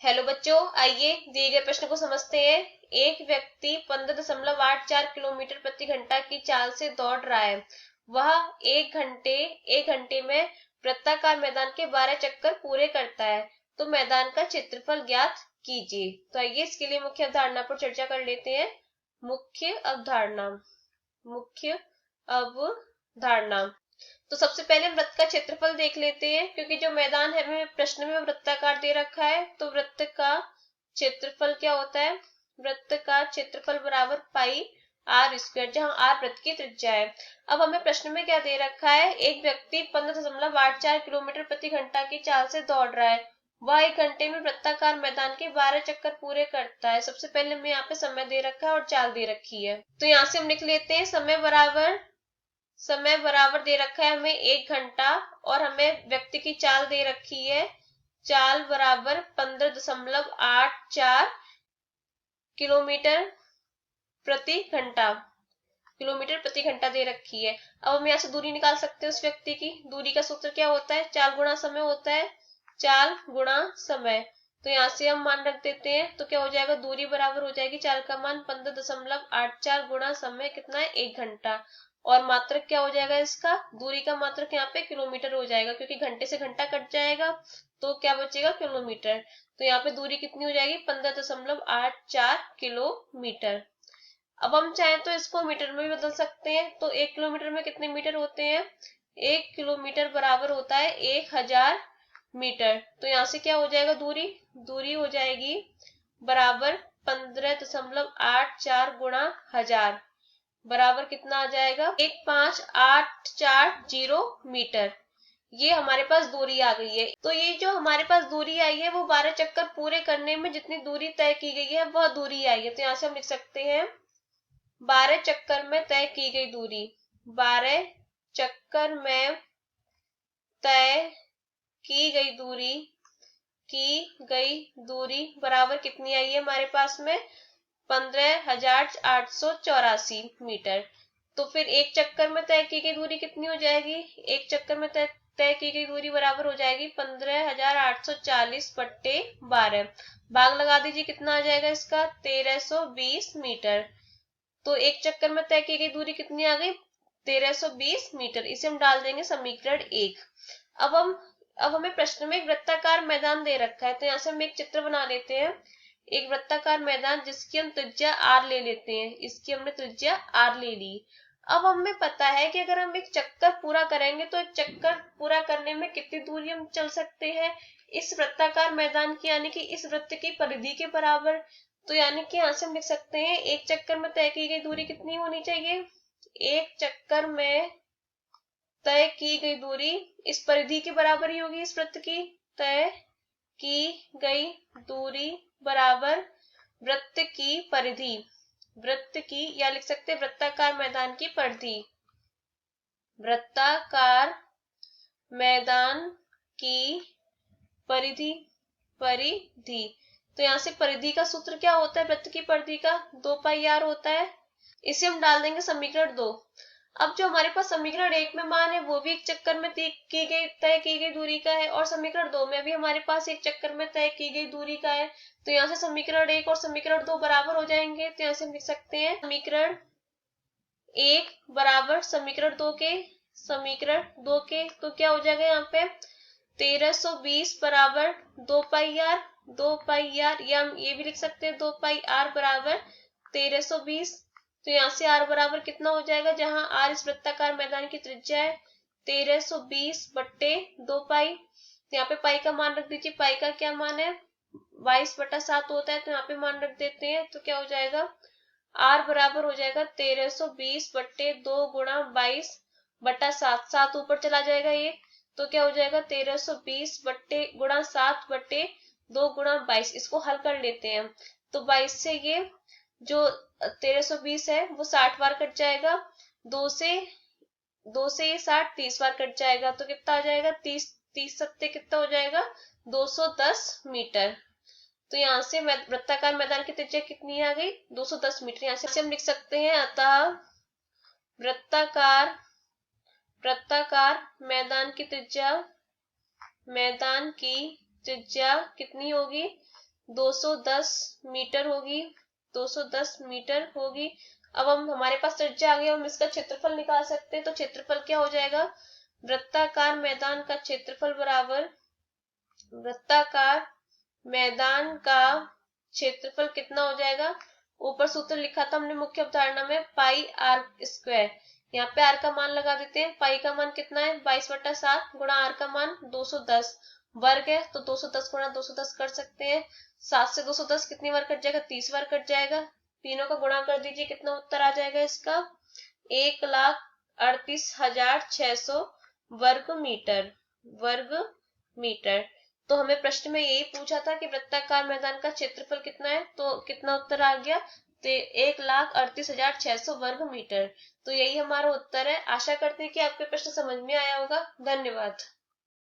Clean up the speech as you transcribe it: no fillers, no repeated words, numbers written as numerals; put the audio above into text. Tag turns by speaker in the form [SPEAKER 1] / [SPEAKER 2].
[SPEAKER 1] Hello बच्चों, आइए दिए गए प्रश्न को समझते हैं। एक व्यक्ति 15.84 किलोमीटर प्रति घंटा की चाल से दौड़ रहा है। वह एक घंटे में वृत्ताकार मैदान के 12 चक्कर पूरे करता है। तो मैदान का क्षेत्रफल ज्ञात कीजिए। तो आइए इसके लिए मुख्य अवधारणा पर चर्चा कर लेते हैं। मुख्य अवधारणा। मुख्य अवधारणा। तो सबसे पहले हम वृत्त का क्षेत्रफल देख लेते हैं, क्योंकि जो मैदान है हमें प्रश्न में वृत्ताकार दे रखा है। तो वृत्त का क्षेत्रफल क्या होता है? वृत्त का क्षेत्रफल बराबर पाई आर स्क्वायर, जहां आर वृत्त की त्रिज्या है। अब हमें प्रश्न में क्या दे रखा है? एक व्यक्ति 15.84 किलोमीटर प्रति घंटा की चाल से दौड़ रहा है। वह एक घंटे में वृत्ताकार मैदान के 12 चक्कर पूरे करता है। सबसे पहले हमें यहाँ पे समय दे रखा है और चाल दे रखी है। तो यहाँ से हम लिख लेते हैं समय बराबर दे रखा है हमें 1 घंटा, और हमें व्यक्ति की चाल दे रखी है। चाल बराबर 15.84 किलोमीटर प्रति घंटा। किलोमीटर प्रति घंटा दे रखी है। अब हम यहाँ से दूरी निकाल सकते हैं उस व्यक्ति की। दूरी का सूत्र क्या होता है? चाल गुणा समय होता है। चाल गुणा समय। तो यहाँ से हम मान रख देते हैं। तो क्या हो जाएगा? दूरी बराबर हो जाएगी चाल का मान 15.84 गुणा समय कितना है? 1 घंटा। और मात्रक क्या हो जाएगा इसका? दूरी का मात्रक यहाँ पे किलोमीटर हो जाएगा, क्योंकि घंटे से घंटा कट जाएगा तो क्या बचेगा? किलोमीटर। तो यहाँ पे दूरी कितनी हो जाएगी? 15.84 किलोमीटर। अब हम चाहें तो इसको मीटर में भी बदल सकते हैं। तो 1 किलोमीटर में कितने मीटर होते हैं? 1 किलोमीटर बराबर होता है 1000 मीटर। तो यहाँ से क्या हो जाएगा? दूरी हो जाएगी बराबर 15.84 गुणा 1000, बराबर कितना आ जाएगा? 15840 मीटर। ये हमारे पास दूरी आ गई है। तो ये जो हमारे पास दूरी आई है वो 12 चक्कर पूरे करने में जितनी दूरी तय की गई है वह दूरी आई है। तो यहाँ से हम लिख सकते हैं 12 चक्कर में तय की गई दूरी। 12 चक्कर में तय की गई दूरी बराबर कितनी आई है हमारे पास में? 15,884 मीटर। तो फिर एक चक्कर में तय की गई दूरी कितनी हो जाएगी? एक चक्कर में तय की गई दूरी बराबर हो जाएगी 15,840 बट्टे 12। भाग लगा दीजिए, कितना आ जाएगा इसका? 1320 मीटर। तो एक चक्कर में तय की गई दूरी कितनी आ गई? 1320 मीटर। इसे हम डाल देंगे समीकरण 1। अब हमें प्रश्न में एक वृत्ताकार मैदान दे रखा है। तो यहाँ से हम एक चित्र बना लेते हैं। एक वृत्ताकार मैदान जिसकी हम त्रिज्या r ले लेते हैं। इसकी हमने त्रिज्या r ले ली। अब हमें पता है कि अगर हम एक चक्कर पूरा करेंगे तो एक चक्कर पूरा करने में कितनी दूरी हम चल सकते हैं इस वृत्ताकार मैदान की, यानी कि इस वृत्त की परिधि के बराबर। तो यानी कि यहाँ से हम लिख सकते हैं एक चक्कर में तय की गई दूरी कितनी होनी चाहिए? एक चक्कर में तय की गई दूरी इस परिधि के बराबर ही होगी। इस वृत्त की तय की गई दूरी बराबर वृत्त की परिधि, वृत्त की, या लिख सकते हैं वृत्ताकार मैदान की परिधि। वृत्ताकार मैदान की परिधि। तो यहाँ से परिधि का सूत्र क्या होता है? वृत्त की परिधि का 2πr होता है। इसे हम डाल देंगे समीकरण 2। अब जो हमारे पास समीकरण 1 में मान है वो भी एक चक्कर में तय की गई दूरी का है, और समीकरण 2 में भी हमारे पास एक चक्कर में तय की गई दूरी का है। तो यहाँ से समीकरण 1 और समीकरण 2 बराबर हो जाएंगे। तो यहाँ से हम लिख सकते हैं समीकरण 1 बराबर समीकरण 2 के। तो क्या हो जाएगा यहाँ पे? 1320 बराबर 2πr, या हम ये भी लिख सकते हैं 2πr बराबर 1320। तो यहाँ से r बराबर कितना हो जाएगा? जहां r इस वृत्ताकार मैदान की त्रिज्या है 1320 बट्टे 2π। तो यहाँ पे पाई का मान रख दीजिए। पाई का क्या मान है? 22/7 होता है। तो यहाँ पे मान रख देते हैं। तो क्या हो जाएगा? r बराबर हो जाएगा 1320 बट्टे 2 गुणा 22/7। 7 ऊपर चला जाएगा ये। तो क्या हो जाएगा? 1320 बट्टे गुणा 7 बट्टे 2 गुणा 22। इसको हल कर लेते हैं। तो 22 से ये जो 1320 है वो 60 बार कट जाएगा। 2 से ये 60 30 बार कट जाएगा। तो कितना आ जाएगा? 30 सत्ते कितना हो जाएगा? 210 मीटर। तो यहाँ से वृत्ताकार मैदान की त्रिज्या कितनी आ गई? 210 मीटर। यहाँ से हम लिख सकते हैं अतः वृत्ताकार मैदान की त्रिज्या कितनी होगी? 210 मीटर होगी, 210 मीटर होगी। अब हम हमारे पास त्रिज्या आ गया, हम इसका क्षेत्रफल निकाल सकते हैं। तो क्षेत्रफल क्या हो जाएगा, वृत्ताकार मैदान का क्षेत्रफल बराबर वृत्ताकार मैदान का क्षेत्रफल कितना हो जाएगा, ऊपर सूत्र लिखा था हमने मुख्य अवधारणा में, पाई आर स्क्वायर। यहाँ पे आर का मान लगा देते हैं। पाई का मान कितना है, 22/7 गुणा आर का मान 210 वर्ग है, तो 210 गुणा 210 कर सकते हैं। 7 से 210 कितनी बार कट जाएगा, 30 बार कट जाएगा। तीनों का गुणा कर दीजिए, कितना उत्तर आ जाएगा इसका, 1,38,600 वर्ग मीटर। तो हमें प्रश्न में यही पूछा था कि वृत्ताकार मैदान का क्षेत्रफल कितना है, तो कितना उत्तर आ गया, तो 1,38,600 वर्ग मीटर। तो यही हमारा उत्तर है। आशा करते हैं कि आपके प्रश्न समझ में आया होगा। धन्यवाद।